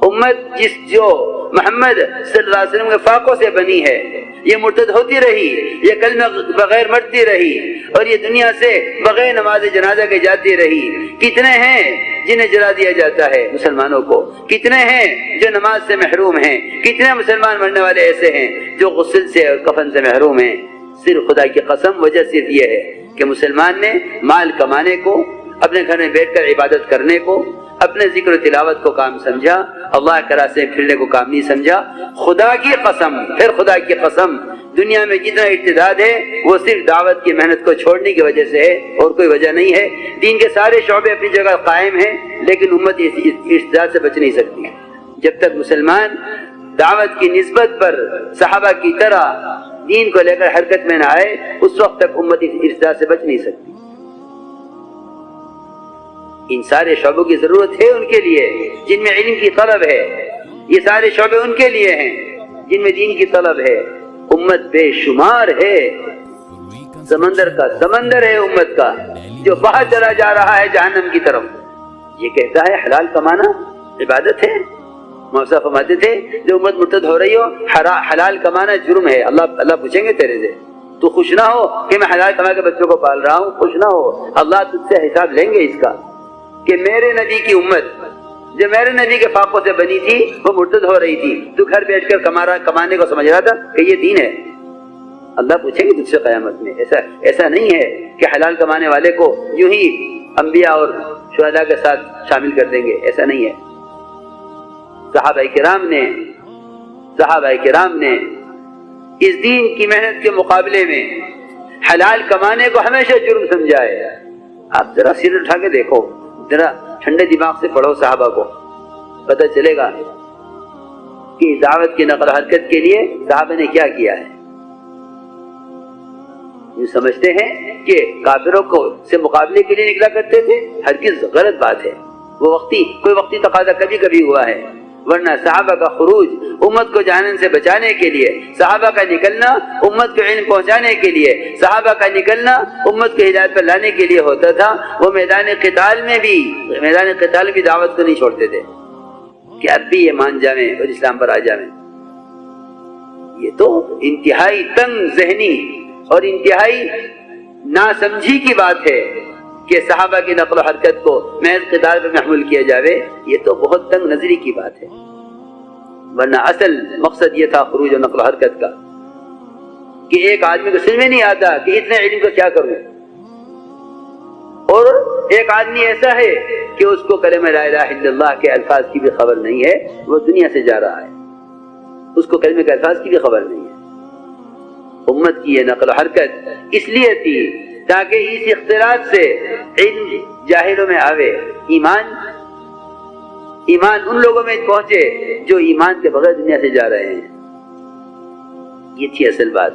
امت جو محمد صلی اللہ علیہ وسلم کے فاقوں سے بنی ہے، یہ مرتد ہوتی رہی، یہ کلمہ بغیر مرتی رہی، اور یہ دنیا سے بغیر نماز جنازہ کے جاتی رہی۔ کتنے ہیں جنہیں جلا دیا جاتا ہے مسلمانوں کو، کتنے ہیں جو نماز سے محروم ہیں، کتنے مسلمان مرنے والے ایسے ہیں جو غسل سے اور کفن سے محروم ہیں۔ صرف خدا کی قسم وجہ صرف یہ ہے کہ مسلمان نے مال کمانے کو، اپنے گھر میں بیٹھ کر عبادت کرنے کو، اپنے ذکر و تلاوت کو کام سمجھا، اللہ کے راستے میں پھرنے کو کام نہیں سمجھا۔ خدا کی قسم، پھر خدا کی قسم، دنیا میں جتنا ارتداد ہے وہ صرف دعوت کی محنت کو چھوڑنے کی وجہ سے ہے، اور کوئی وجہ نہیں ہے۔ دین کے سارے شعبے اپنی جگہ قائم ہیں، لیکن امت اس ارتداد سے بچ نہیں سکتی۔ جب تک مسلمان دعوت کی نسبت پر صحابہ کی طرح دین کو لے کر حرکت میں نہ آئے، اس وقت تک امت اس ارتداد سے بچ نہیں سکتی۔ ان سارے شعبوں کی ضرورت ہے ان کے لیے جن میں علم کی طلب ہے، یہ سارے شعبے ان کے لیے ہیں جن میں دین کی طلب ہے۔ امت بے شمار ہے، سمندر کا سمندر ہے امت کا، جو باہر چلا جا رہا ہے جہنم کی طرف۔ یہ کہتا ہے حلال کمانا عبادت ہے۔ موسیٰ فرماتے تھے جو امت مرتد ہو رہی ہو، حلال کمانا جرم ہے، اللہ پوچھیں گے تیرے سے، تو خوش نہ ہو کہ میں حلال کما کے بچوں کو پال رہا ہوں، خوش نہ ہو، اللہ تجھ سے حساب لیں گے اس کا کہ میرے نبی کی امت جو میرے نبی کے فاقوں سے بنی تھی وہ مرتد ہو رہی تھی، تو گھر بیٹھ کر کمانے کو سمجھ رہا تھا کہ یہ دین ہے۔ اللہ پوچھیں گے تجھ سے قیامت میں۔ ایسا نہیں ہے کہ حلال کمانے والے کو یوں ہی انبیاء اور شہداء کے ساتھ شامل کر دیں گے، ایسا نہیں ہے۔ صحابہ کرام نے اس دین کی محنت کے مقابلے میں حلال کمانے کو ہمیشہ جرم سمجھا ہے۔ آپ ذرا سر اٹھا کے دیکھو، ذرا ٹھنڈے دماغ سے پڑھو صحابہ کو، پتہ چلے گا کہ دعوت کی نقل و حرکت کے لیے صحابہ نے کیا کیا ہے۔ یہ سمجھتے ہیں کہ کافروں کو سے مقابلے کے لیے نکلا کرتے تھے، ہرگز غلط بات ہے۔ وہ کوئی وقتی تقاضا کبھی ہوا ہے، ورنہ صحابہ کا خروج امت کو جہنم سے بچانے کے لیے، صحابہ کا نکلنا امت کو علم پہنچانے کے لیے، صحابہ کا نکلنا امت کو ہدایت پر لانے کے لیے ہوتا تھا۔ وہ میدان قتال میں بھی دعوت کو نہیں چھوڑتے تھے کہ اب بھی یہ مان جائیں اور اسلام پر آ جائیں۔ یہ تو انتہائی تنگ ذہنی اور انتہائی ناسمجھی کی بات ہے کہ صحابہ کی نقل و حرکت کو محض قتال پر محمول کیا جاوے، یہ تو بہت تنگ نظری کی بات ہے۔ ورنہ اصل مقصد یہ تھا خروج و نقل و حرکت کا کہ ایک آدمی کو سمجھ میں نہیں آتا کہ اتنے علم کو کیا کروں، اور ایک آدمی ایسا ہے کہ اس کو کلمہ لا الہ الا اللہ کے الفاظ کی بھی خبر نہیں ہے، وہ دنیا سے جا رہا ہے، اس کو کلمے کے الفاظ کی بھی خبر نہیں ہے۔ امت کی یہ نقل و حرکت اس لیے تھی تاکہ اس اختلاط سے علم جاہلوں میں آوے، ایمان ان لوگوں میں پہنچے جو ایمان کے بغیر دنیا سے جا رہے ہیں۔ یہ تھی اصل بات۔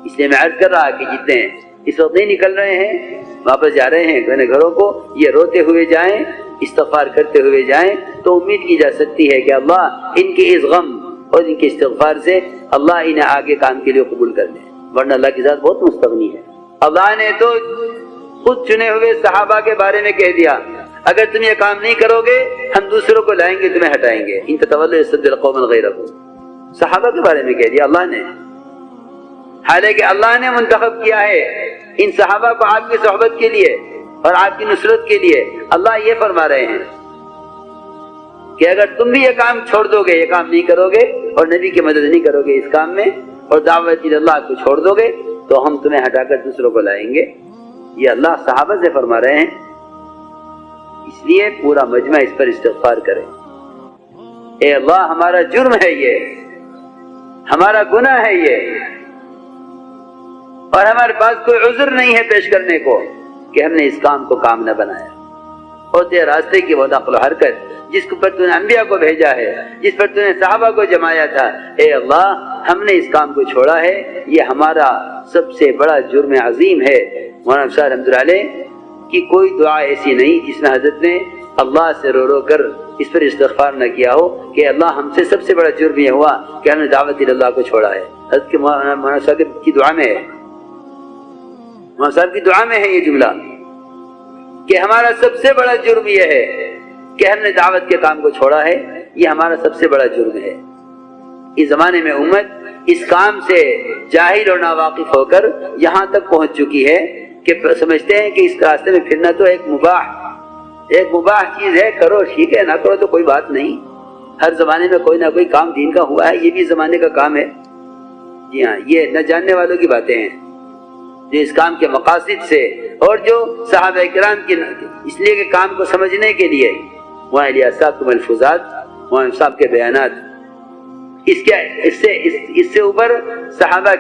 اس لیے میں عرض کر رہا کہ جتنے اس وقت نہیں نکل رہے ہیں، واپس جا رہے ہیں اپنے گھروں کو، یہ روتے ہوئے جائیں، استغفار کرتے ہوئے جائیں، تو امید کی جا سکتی ہے کہ اللہ ان کے اس غم اور ان کے استغفار سے اللہ انہیں آگے کام کے لیے قبول کر لے، ورنہ اللہ کی ذات بہت مستغنی ہے۔ اللہ نے تو خود چنے ہوئے صحابہ کے بارے میں کہہ دیا اگر تم یہ کام نہیں کرو گے ہم دوسروں کو لائیں گے، تمہیں ہٹائیں گے، ان تتولوا یستبدل قوما غیرکم، صحابہ کے بارے میں کہہ دیا اللہ نے۔ حالانکہ اللہ نے منتخب کیا ہے ان صحابہ کو آپ کی صحبت کے لیے اور آپ کی نصرت کے لیے۔ اللہ یہ فرما رہے ہیں کہ اگر تم بھی یہ کام چھوڑ دو گے، یہ کام نہیں کرو گے اور نبی کی مدد نہیں کرو گے اس کام میں، اور دعوت اللہ کو چھوڑ دو گے، تو ہم تمہیں ہٹا کر دوسروں کو لائیں گے۔ یہ اللہ صحابہ سے فرما رہے ہیں۔ اس لیے پورا مجمع اس پر استغفار کرے، اے اللہ ہمارا جرم ہے یہ، ہمارا گناہ ہے یہ، اور ہمارے پاس کوئی عذر نہیں ہے پیش کرنے کو کہ ہم نے اس کام کو کام نہ بنایا۔ اور تیرے راستے کی وہ نقل و حرکت جس پر تو نے انبیاء کو بھیجا ہے، جس پر تو نے صحابہ کو جمایا تھا، اے اللہ ہم نے اس کام کو چھوڑا ہے، یہ ہمارا سب سے بڑا جرم عظیم ہے۔ مولانا صاحب رحمۃ اللہ علیہ کی کوئی دعا ایسی نہیں جس میں حضرت نے اللہ سے رو کر اس پر استغفار نہ کیا ہو کہ اللہ ہم سے سب سے بڑا جرم یہ ہوا کہ ہم نے دعوت اللہ کو چھوڑا ہے۔ حضرت کے مولانا صاحب کی دعا میں ہے، مولانا صاحب کی دعا میں ہے یہ جملہ کہ ہمارا سب سے بڑا جرم یہ ہے کہ ہم نے دعوت کے کام کو چھوڑا ہے، یہ ہمارا سب سے بڑا جرم ہے۔ اس زمانے میں امت اس کام سے جاہل اور ناواقف ہو کر یہاں تک پہنچ چکی ہے کہ سمجھتے ہیں کہ اس راستے میں پھرنا تو ایک مباح چیز ہے، کرو ٹھیک ہے، نہ کرو تو کوئی بات نہیں۔ ہر زمانے میں کوئی نہ کوئی کام دین کا ہوا ہے، یہ بھی زمانے کا کام ہے۔ جی ہاں، یہ نہ جاننے والوں کی باتیں ہیں جو اس کام کے مقاصد سے اور جو صحابہ کرام کی اس لیے کہ کام کو سمجھنے کے لیے وہاں علیہ صاحب کے ملفوظات، وہاں صاحب کے بیانات، اس سے اوپر صحابہ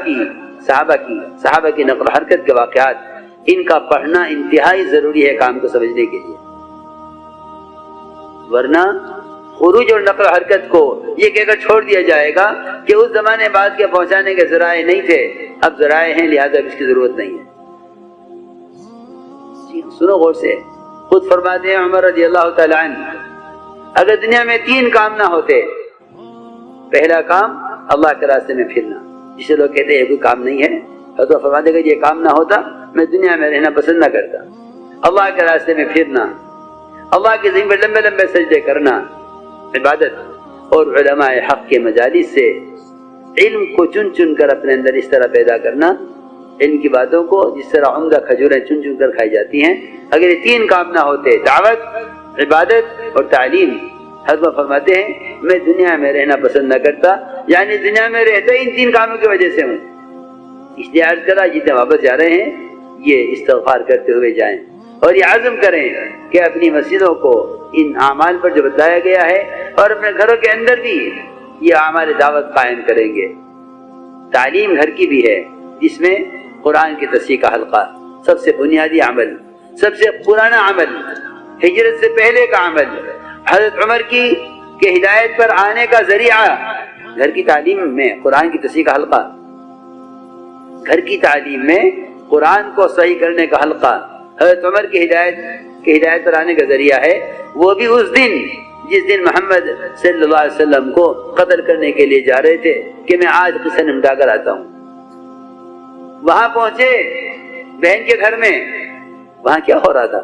کی نقل و حرکت کے واقعات، ان کا پڑھنا انتہائی ضروری ہے کام کو سمجھنے کے لیے، ورنہ خروج اور نقل و حرکت کو یہ کہہ کر چھوڑ دیا جائے گا کہ اس زمانے بعد کے پہنچانے کے ذرائع نہیں تھے، اب ذرائع ہیں، لہذا اس کی ضرورت نہیں ہے۔ سنو غور سے، خود فرماتے ہیں عمر رضی اللہ تعالیٰ عنہ، اگر دنیا میں 3 کام نہ ہوتے، پہلا کام اللہ کے راستے میں پھرنا، جسے لوگ کہتے ہیں یہ کوئی کام نہیں ہے، حضرت فرماتے ہیں کہ یہ کام نہ ہوتا میں دنیا میں رہنا پسند نہ کرتا۔ اللہ کے راستے میں پھرنا، اللہ کے ذمہ پر لمبے لمبے سجدے کرنا، عبادت، اور علماء حق کے مجالس سے علم کو چن چن کر اپنے اندر اس طرح پیدا کرنا، علم کی باتوں کو جس طرح عمدہ کھجوریں چن چن کر کھائی جاتی ہیں، اگر یہ 3 کام نہ ہوتے، دعوت، عبادت اور تعلیم، حضرت فرماتے ہیں میں دنیا میں رہنا پسند نہ کرتا، یعنی دنیا میں رہتا ان 3 کاموں کی وجہ سے ہوں۔ اس لیے عرض کرا جتنے واپس جا رہے ہیں یہ استغفار کرتے ہوئے جائیں اور یہ عزم کریں کہ اپنی مسجدوں کو ان اعمال پر جو بتایا گیا ہے اور اپنے گھروں کے اندر بھی یہ اعمال دعوت قائم کریں گے۔ تعلیم گھر کی بھی ہے، جس میں قرآن کی تصحیح کا حلقہ سب سے بنیادی عمل، سب سے پرانا عمل، ہجرت سے پہلے کا عمل، حضرت عمر کی کہ ہدایت پر آنے کا ذریعہ گھر کی تعلیم میں قرآن کی تصحیح کا حلقہ، گھر کی تعلیم میں قرآن کو صحیح کرنے کا حلقہ حضرت عمر کی ہدایت پر آنے کا ذریعہ ہے، وہ بھی اس دن جس دن محمد صلی اللہ علیہ وسلم کو قتل کرنے کے لیے جا رہے تھے کہ میں آج قصہ نمٹا کر آتا ہوں۔ وہاں پہنچے بہن کے گھر میں، وہاں کیا ہو رہا تھا؟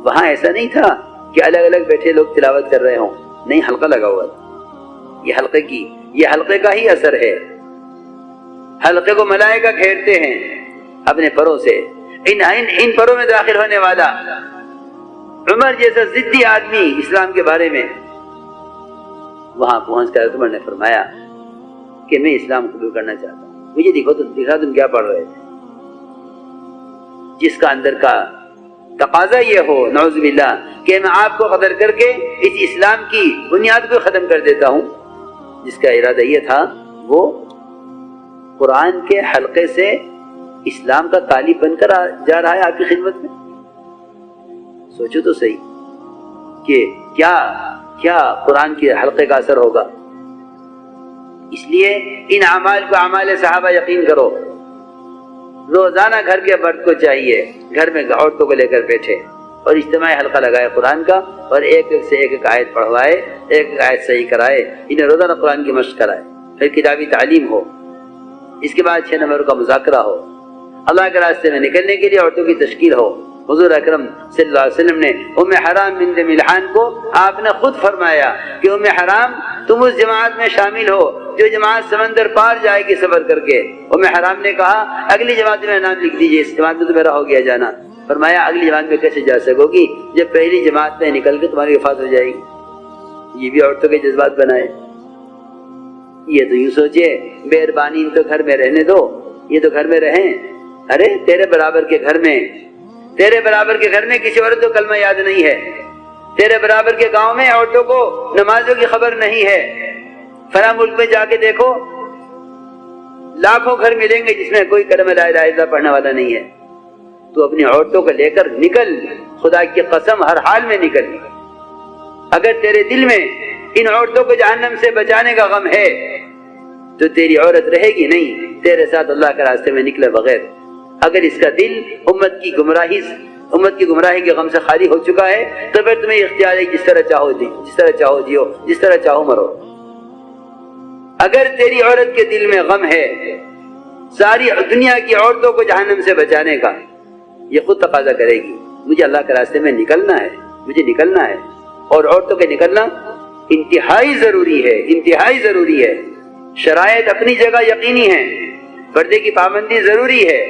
وہاں ایسا نہیں تھا کہ الگ الگ بیٹھے لوگ تلاوت کر رہے ہوں، نہیں، حلقہ لگا ہوا تھا۔ یہ حلقے کا ہی اثر ہے۔ حلقے کو ملائکہ گھیرتے ہیں اپنے پروں سے، ان پروں میں داخل ہونے والا عمر جیسا ضدی آدمی اسلام کے بارے میں، وہاں پہنچ کر عمر نے فرمایا کہ میں اسلام قبول کرنا چاہتا ہوں، مجھے دکھا تم کیا پڑھ رہے تھے۔ جس کا اندر کا تقاضا یہ ہو نعوذ باللہ کہ میں آپ کو قتل کر کے اس اسلام کی بنیاد کو ختم کر دیتا ہوں، جس کا ارادہ یہ تھا وہ قرآن کے حلقے سے اسلام کا طالب بن کر جا رہا ہے آپ کی خدمت میں۔ سوچو تو صحیح کہ کیا قرآن کے حلقے کا اثر ہوگا۔ اس لیے ان اعمال کو اعمال صحابہ یقین کرو۔ روزانہ گھر کے مرد کو چاہیے گھر میں عورتوں کو لے کر بیٹھے اور اجتماعی حلقہ لگائے قرآن کا، اور ایک سے ایک آیت پڑھوائے، ایک آیت صحیح کرائے، انہیں روزانہ قرآن کی مشق کرائے، پھر کتابی تعلیم ہو، اس کے بعد 6 نمبر کا مذاکرہ ہو، اللہ کے راستے میں نکلنے کے لیے عورتوں کی تشکیل ہو۔ حضور اکرم صلی اللہ علیہ وسلم نے حرام بنت ملحان کو آپ نے خود فرمایا کہ حرام تم اس جماعت میں شامل ہو جو جماعت سمندر پار جائے گی سفر کر کے۔ حرام نے کہا اگلی جماعت میں نام لکھ دیجئے، اس جماعت میں تو میرا ہو گیا جانا۔ فرمایا اگلی جماعت میں کیسے جا سکو گی جب پہلی جماعت میں نکل کے تمہاری وفات ہو جائے گی۔ یہ بھی عورتوں کے جذبات بنائے۔ یہ تو یوں سوچے مہربانی ان تو گھر میں رہنے دو، یہ تو گھر میں رہیں۔ ارے تیرے برابر کے گھر میں کسی عورت کو کلمہ یاد نہیں ہے، تیرے برابر کے گاؤں میں عورتوں کو نمازوں کی خبر نہیں ہے۔ فلاں ملک میں جا کے دیکھو لاکھوں گھر ملیں گے جس میں کوئی کلمہ لا الہ الا اللہ پڑھنے والا نہیں ہے۔ تو اپنی عورتوں کو لے کر نکل، خدا کی قسم ہر حال میں نکل۔ اگر تیرے دل میں ان عورتوں کو جہنم سے بچانے کا غم ہے تو تیری عورت رہے گی نہیں تیرے ساتھ اللہ کے راستے میں نکلے بغیر۔ اگر اس کا دل امت کی گمراہی کے غم سے خالی ہو چکا ہے تو پھر تمہیں اختیار ہے جس طرح چاہو جیو، جس طرح چاہو مرو۔ اگر تیری عورت کے دل میں غم ہے ساری دنیا کی عورتوں کو جہنم سے بچانے کا، یہ خود تقاضا کرے گی مجھے اللہ کے راستے میں نکلنا ہے، مجھے نکلنا ہے. اور عورتوں کے نکلنا انتہائی ضروری ہے، انتہائی ضروری ہے. شرائط اپنی جگہ یقینی ہیں، پردے کی پابندی ضروری ہے،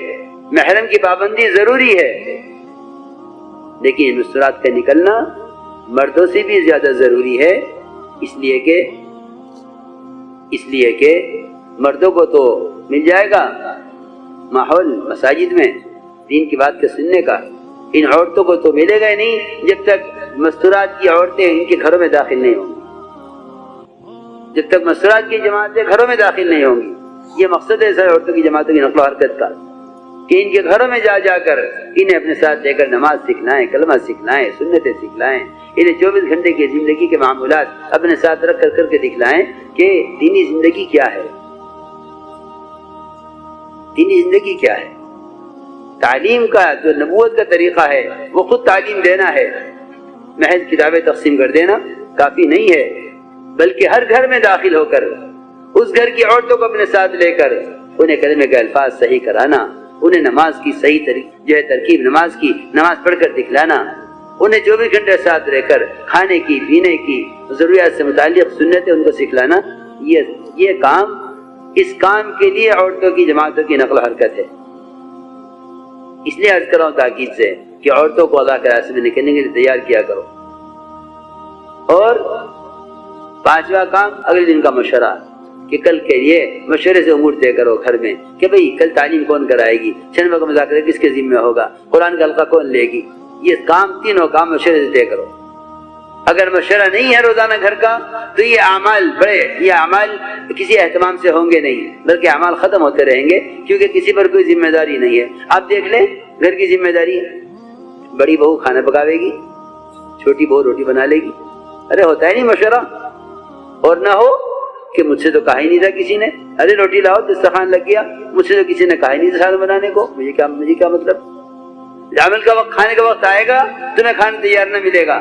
محرم کی پابندی ضروری ہے، لیکن مستورات کا نکلنا مردوں سے بھی زیادہ ضروری ہے. اس لیے کہ مردوں کو تو مل جائے گا ماحول مساجد میں دین کی بات کے سننے کا، ان عورتوں کو تو ملے گا ہی نہیں جب تک مستورات کی عورتیں ان کے گھروں میں داخل نہیں ہوں گی، جب تک مستورات کی جماعتیں گھروں میں داخل نہیں ہوں گی. یہ مقصد ہے سر عورتوں کی جماعتوں کی نقل و حرکت کا، کہ ان کے گھروں میں جا جا کر انہیں اپنے ساتھ لے کر نماز سکھلائیں، کلمہ سکھلائیں، سنتیں سکھلائیں، انہیں 24 گھنٹے کی زندگی کے معمولات اپنے ساتھ رکھ کر کے دکھلائیں کہ دینی زندگی کیا ہے، دینی زندگی کیا ہے. تعلیم کا جو نبوت کا طریقہ ہے وہ خود تعلیم دینا ہے. محض کتابیں تقسیم کر دینا کافی نہیں ہے، بلکہ ہر گھر میں داخل ہو کر اس گھر کی عورتوں کو اپنے ساتھ لے کر انہیں کلمے کے الفاظ صحیح کرانا، انہیں نماز کی صحیح ترکیب نماز پڑھ کر دکھلانا، انہیں 24 گھنٹے ساتھ رہ کر کھانے کی پینے کی ضروریات سے متعلق سنتیں ان کو سکھلانا. یہ کام، اس کام کے لیے عورتوں کی جماعتوں کی نقل و حرکت ہے. اس لیے عرض کر رہا ہوں تاکید سے کہ عورتوں کو اللہ کے راستے میں نکلنے کے لیے تیار کیا کرو. اور 5واں کام اگلے دن کا مشورہ، کہ کل کے لیے مشورے سے امور طے کرو گھر میں کہ بھئی کل تعلیم کون کرائے گی، شنبہ کا مذاکرہ کس کے ذمہ ہوگا، قرآن کا حلقہ کون لے گی. یہ کام تینوں کام مشورے سے طے کرو. اگر مشورہ نہیں ہے روزانہ گھر کا تو یہ اعمال کسی اہتمام سے ہوں گے نہیں، بلکہ اعمال ختم ہوتے رہیں گے، کیونکہ کسی پر کوئی ذمہ داری نہیں ہے. آپ دیکھ لیں گھر کی ذمہ داری ہے، بڑی بہو کھانا پکاوے گی، چھوٹی بہو روٹی بنا لے گی. ارے ہوتا ہے نہیں مشورہ؟ اور نہ ہو کہ مجھ سے تو کہا ہی نہیں تھا کسی نے، ارے روٹی لاؤ دسترخوان لگ گیا، مجھ سے تو کسی نے کہا ہی نہیں تھا سالن بنانے کو، مجھے کیا مطلب. عمل کا وقت، کھانے کا وقت آئے گا تمہیں کھانا تیار نہ ملے گا،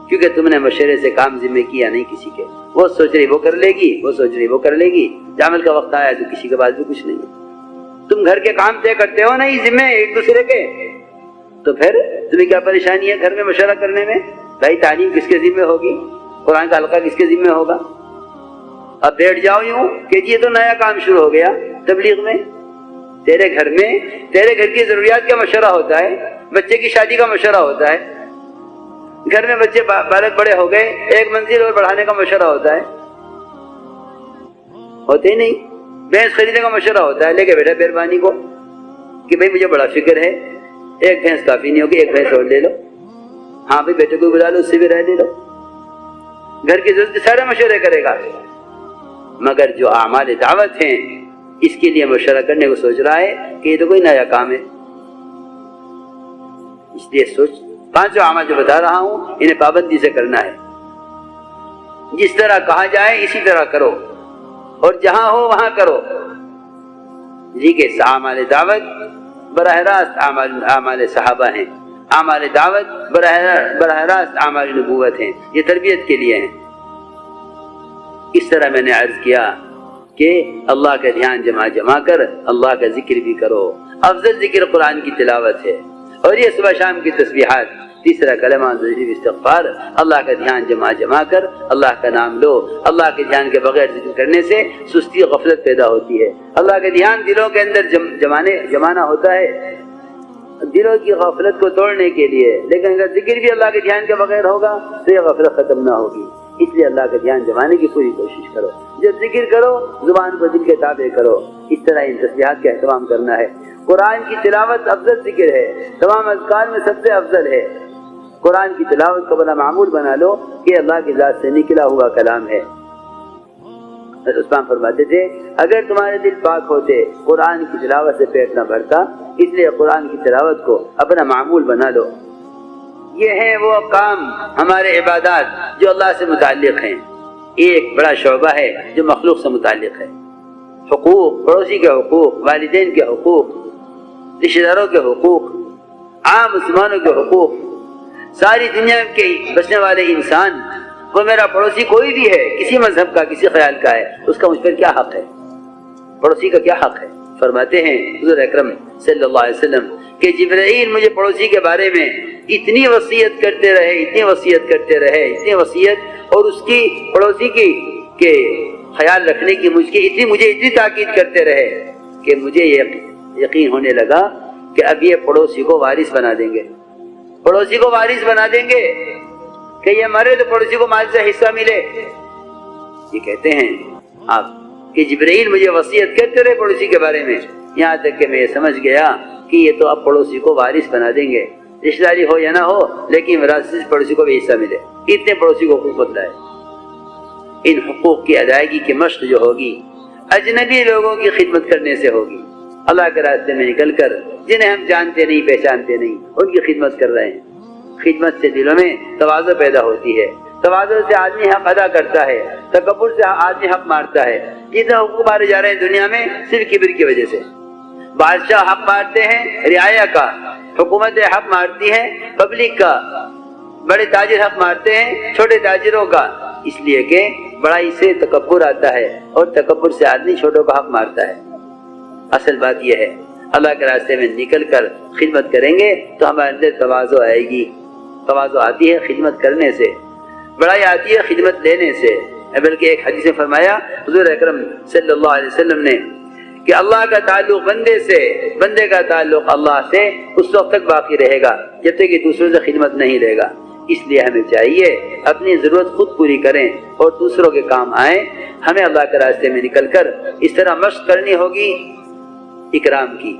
کیونکہ تم نے مشورے سے کام ذمہ کیا نہیں کسی کے. وہ سوچ رہی وہ کر لے گی، وہ سوچ رہی وہ کر لے گی. عمل کا وقت آیا تو کسی کے پاس بھی کچھ نہیں ہے. تم گھر کے کام طے کرتے ہو نہیں ذمہ ایک دوسرے کے، تو پھر تمہیں کیا پریشانی ہے گھر میں مشورہ کرنے میں؟ بھائی تعلیم کس کے ذمہ ہوگی، قرآن کا حلقہ کس کے ذمہ ہوگا؟ اب بیٹھ جاؤ یوں کہ یہ تو نیا کام شروع ہو گیا تبلیغ میں. تیرے گھر کی ضروریات کا مشورہ ہوتا ہے، بچے کی شادی کا مشورہ ہوتا ہے، گھر میں بچے بالغ بڑے ہو گئے ایک منزل اور بڑھانے کا مشورہ ہوتا ہے، ہوتے ہی نہیں. بھینس خریدنے کا مشورہ ہوتا ہے، لے کے بیٹھا بیربانی کو کہ بھائی مجھے بڑا فکر ہے، ایک بھینس کافی نہیں ہوگی، ایک بھینس اور لے لو. ہاں بھائی بیٹے کو بلا لو، اس سے بھی رہ لے لو. گھر کی ضرورت کے سارے مشورے کرے گا. مگر جو اعمال دعوت ہیں اس کے لیے مشورہ کرنے کو سوچ رہا ہے کہ یہ تو کوئی نیا کام ہے. اس لیے 5 اعمال جو بتا رہا ہوں انہیں پابندی سے کرنا ہے. جس طرح کہا جائے اسی طرح کرو، اور جہاں ہو وہاں کرو. جی کہ اعمال دعوت براہ راست اعمال صحابہ ہیں، اعمال دعوت براہ راست اعمال نبوت ہیں، یہ تربیت کے لیے ہیں. اس طرح میں نے عرض کیا کہ اللہ کا دھیان جمع کر اللہ کا ذکر بھی کرو. افضل ذکر قرآن کی تلاوت ہے، اور یہ صبح شام کی تسبیحات، تیسرا کلمہ تجدید استغفار. اللہ کا دھیان جمع کر اللہ کا نام لو. اللہ کے دھیان کے بغیر ذکر کرنے سے سستی و غفلت پیدا ہوتی ہے. اللہ کا دھیان دلوں کے اندر جمانا ہوتا ہے دلوں کی غفلت کو توڑنے کے لیے، لیکن اگر ذکر بھی اللہ کے دھیان کے بغیر ہوگا تو یہ غفلت ختم نہ ہوگی. اس لیے اللہ کا دھیان جمانے کی پوری کوشش کرو. جب ذکر کرو زبان کو دل کے تابع کرو. اس طرح ان تسبیحات کا اہتمام کرنا ہے. قرآن کی تلاوت افضل ذکر ہے، تمام اذکار میں سب سے افضل ہے. قرآن کی تلاوت کو بنا معمول بنا لو کہ اللہ کی ذات سے نکلا ہوا کلام ہے. عثمان فرماتے تھے اگر تمہارے دل پاک ہوتے قرآن کی تلاوت سے پیٹ نہ بھرتا، اس لیے قرآن کی تلاوت کو اپنا معمول بنا لو. یہ ہیں وہ کام ہمارے عبادات جو اللہ سے متعلق ہیں. ایک بڑا شعبہ ہے جو مخلوق سے متعلق ہے، حقوق، پڑوسی کے حقوق، والدین کے حقوق، رشتہ داروں کے حقوق، عام مسلمانوں کے حقوق. ساری دنیا کے بسنے والے انسان، وہ میرا پڑوسی کوئی بھی ہے، کسی مذہب کا، کسی خیال کا ہے، اس کا مجھ پر کیا حق ہے، پڑوسی کا کیا حق ہے. فرماتے ہیں حضور اکرم صلی اللہ علیہ وسلم کہ جبرائیل مجھے پڑوسی کے بارے میں اتنی وصیت کرتے رہے، اتنی وصیت کرتے رہے، اتنی وصیت، اور اس کی پڑوسی کی کہ خیال رکھنے کی مجھے اتنی تاکید کرتے رہے کہ مجھے یقین ہونے لگا کہ اب یہ پڑوسی کو وارث بنا دیں گے، پڑوسی کو وارث بنا دیں گے کہ یہ مرے تو پڑوسی کو مال سے حصہ ملے۔ یہ کہتے ہیں آپ کہ جبرائیل مجھے وصیت کرتے رہے پڑوسی کے بارے میں، یہاں تک کہ میں یہ سمجھ گیا کہ یہ تو اب پڑوسی کو وارث بنا دیں گے، رشتہ داری ہو یا نہ ہو لیکن وراثت سے پڑوسی کو بھی حصہ ملے۔ اتنے پڑوسی کو حقوق بتلائے۔ ان حقوق کی ادائیگی کی مشق جو ہوگی اجنبی لوگوں کی خدمت کرنے سے ہوگی، اللہ کے راستے میں نکل کر جنہیں ہم جانتے نہیں پہچانتے نہیں ان کی خدمت کر رہے ہیں۔ خدمت سے دلوں میں تواضع پیدا ہوتی ہے، تواضع سے آدمی حق ادا کرتا ہے، تکبر سے آدمی حق مارتا ہے۔ جتنے حقوق مارے جا رہے ہیں دنیا میں صرف کبر کی وجہ سے، بادشاہ حق مارتے ہیں رعایا کا، حکومتیں حق مارتی ہیں پبلک کا، بڑے تاجر حق مارتے ہیں چھوٹے تاجروں کا، اس لیے کہ بڑائی سے تکبر آتا ہے اور تکبر سے آدمی چھوٹوں کا حق مارتا ہے۔ اصل بات یہ ہے اللہ کے راستے میں نکل کر خدمت کریں گے تو ہمارے اندر تواضع آئے گی۔ تواضع آتی ہے خدمت کرنے سے، بڑائی آتی ہے خدمت لینے سے۔ بلکہ ایک حدیث میں فرمایا حضور اکرم صلی اللہ علیہ وسلم نے کہ اللہ کا تعلق بندے سے، بندے کا تعلق اللہ سے اس وقت تک باقی رہے گا جب تک کہ دوسروں سے خدمت نہیں لے گا۔ اس لیے ہمیں چاہیے اپنی ضرورت خود پوری کریں اور دوسروں کے کام آئیں۔ ہمیں اللہ کے راستے میں نکل کر اس طرح مشق کرنی ہوگی اکرام کی،